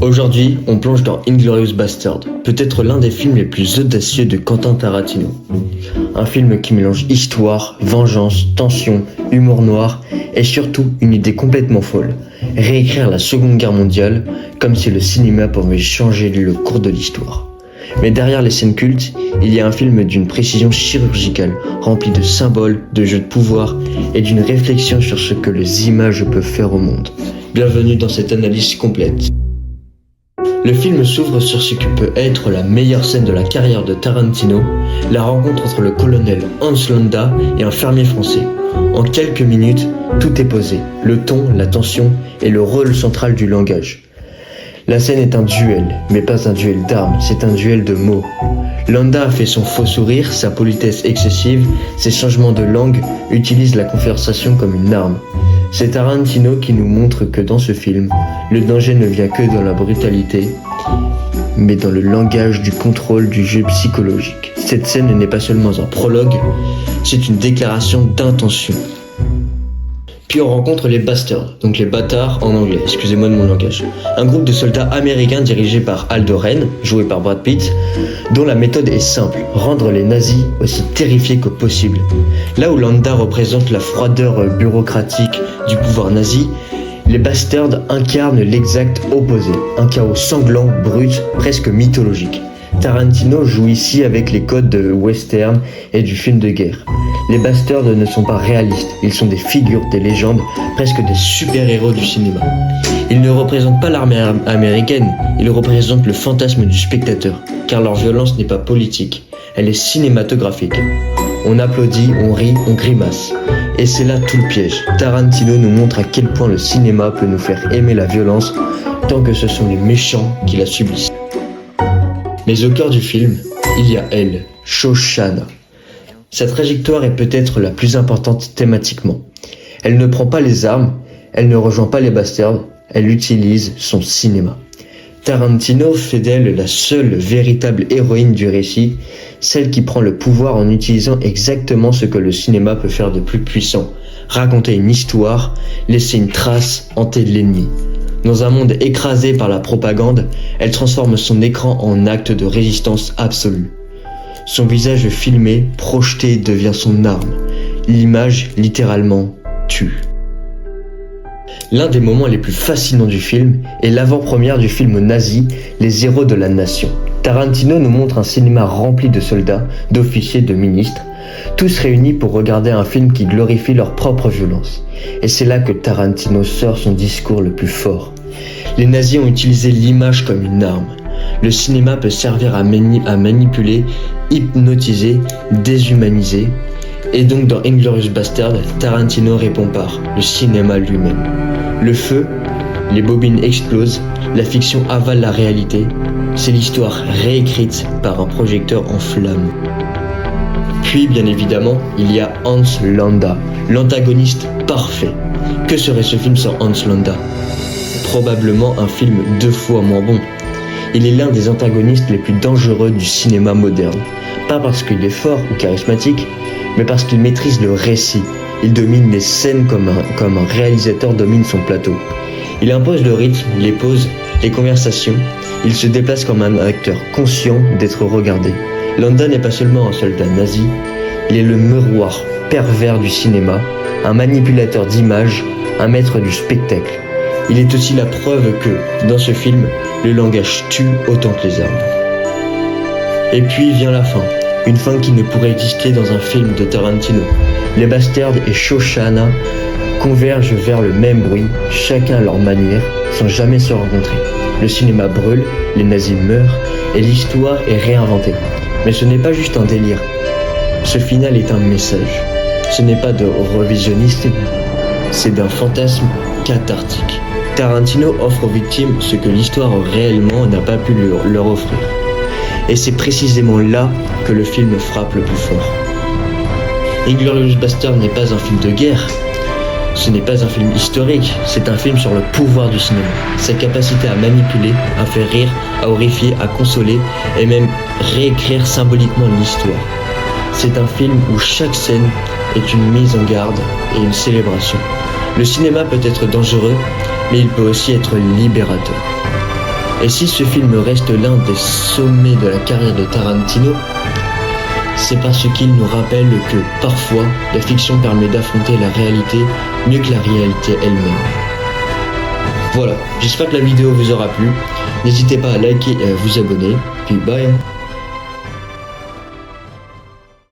Aujourd'hui, on plonge dans Inglourious Basterds, peut-être l'un des films les plus audacieux de Quentin Tarantino. Un film qui mélange histoire, vengeance, tension, humour noir et surtout une idée complètement folle, réécrire la Seconde Guerre mondiale comme si le cinéma pouvait changer le cours de l'histoire. Mais derrière les scènes cultes, il y a un film d'une précision chirurgicale, rempli de symboles, de jeux de pouvoir et d'une réflexion sur ce que les images peuvent faire au monde. Bienvenue dans cette analyse complète. Le film s'ouvre sur ce que peut être la meilleure scène de la carrière de Tarantino, la rencontre entre le colonel Hans Landa et un fermier français. En quelques minutes, tout est posé, le ton, la tension et le rôle central du langage. La scène est un duel, mais pas un duel d'armes, c'est un duel de mots. Landa a fait son faux sourire, sa politesse excessive, ses changements de langue, utilise la conversation comme une arme. C'est Tarantino qui nous montre que dans ce film, le danger ne vient que dans la brutalité, mais dans le langage du contrôle du jeu psychologique. Cette scène n'est pas seulement un prologue, c'est une déclaration d'intention. Puis on rencontre les Bastards, donc les bâtards en anglais, excusez-moi de mon langage. Un groupe de soldats américains dirigé par Aldo Ren, joué par Brad Pitt, dont la méthode est simple, rendre les nazis aussi terrifiés que possible. Là où Landa représente la froideur bureaucratique du pouvoir nazi, les Bastards incarnent l'exact opposé, un chaos sanglant, brut, presque mythologique. Tarantino joue ici avec les codes de western et du film de guerre. Les Bastards ne sont pas réalistes, ils sont des figures, des légendes, presque des super-héros du cinéma. Ils ne représentent pas l'armée américaine, ils représentent le fantasme du spectateur, car leur violence n'est pas politique, elle est cinématographique. On applaudit, on rit, on grimace. Et c'est là tout le piège. Tarantino nous montre à quel point le cinéma peut nous faire aimer la violence, tant que ce sont les méchants qui la subissent. Mais au cœur du film, il y a elle, Shoshana. Sa trajectoire est peut-être la plus importante thématiquement. Elle ne prend pas les armes, elle ne rejoint pas les Bastards, elle utilise son cinéma. Tarantino fait d'elle la seule véritable héroïne du récit, celle qui prend le pouvoir en utilisant exactement ce que le cinéma peut faire de plus puissant, raconter une histoire, laisser une trace, hanter l'ennemi. Dans un monde écrasé par la propagande, elle transforme son écran en acte de résistance absolue. Son visage filmé, projeté, devient son arme. L'image, littéralement, tue. L'un des moments les plus fascinants du film est l'avant-première du film nazi, Les héros de la nation. Tarantino nous montre un cinéma rempli de soldats, d'officiers, de ministres, tous réunis pour regarder un film qui glorifie leur propre violence. Et c'est là que Tarantino sort son discours le plus fort. Les nazis ont utilisé l'image comme une arme. Le cinéma peut servir à manipuler, hypnotiser, déshumaniser. Et donc dans Inglourious Basterds, Tarantino répond par le cinéma lui-même. Le feu, les bobines explosent, la fiction avale la réalité. C'est l'histoire réécrite par un projecteur en flammes. Puis, bien évidemment, il y a Hans Landa, l'antagoniste parfait. Que serait ce film sans Hans Landa ? Probablement un film 2 fois moins bon. Il est l'un des antagonistes les plus dangereux du cinéma moderne. Pas parce qu'il est fort ou charismatique, mais parce qu'il maîtrise le récit. Il domine les scènes comme un réalisateur domine son plateau. Il impose le rythme, les pauses, les conversations. Il se déplace comme un acteur conscient d'être regardé. Landa n'est pas seulement un soldat nazi, il est le miroir pervers du cinéma, un manipulateur d'images, un maître du spectacle. Il est aussi la preuve que, dans ce film, le langage tue autant que les armes. Et puis vient la fin, une fin qui ne pourrait exister dans un film de Tarantino. Les Bastards et Shoshana convergent vers le même bruit, chacun à leur manière, sans jamais se rencontrer. Le cinéma brûle, les nazis meurent, et l'histoire est réinventée. Mais ce n'est pas juste un délire. Ce final est un message. Ce n'est pas de revisionnisme, c'est d'un fantasme cathartique. Tarantino offre aux victimes ce que l'histoire réellement n'a pas pu leur offrir. Et c'est précisément là que le film frappe le plus fort. Inglourious Basterds n'est pas un film de guerre. Ce n'est pas un film historique, c'est un film sur le pouvoir du cinéma. Sa capacité à manipuler, à faire rire, à horrifier, à consoler et même réécrire symboliquement l'histoire. C'est un film où chaque scène est une mise en garde et une célébration. Le cinéma peut être dangereux, mais il peut aussi être libérateur. Et si ce film reste l'un des sommets de la carrière de Tarantino, c'est parce qu'il nous rappelle que parfois la fiction permet d'affronter la réalité mieux que la réalité elle-même. Voilà, j'espère que la vidéo vous aura plu. N'hésitez pas à liker et à vous abonner. Puis bye.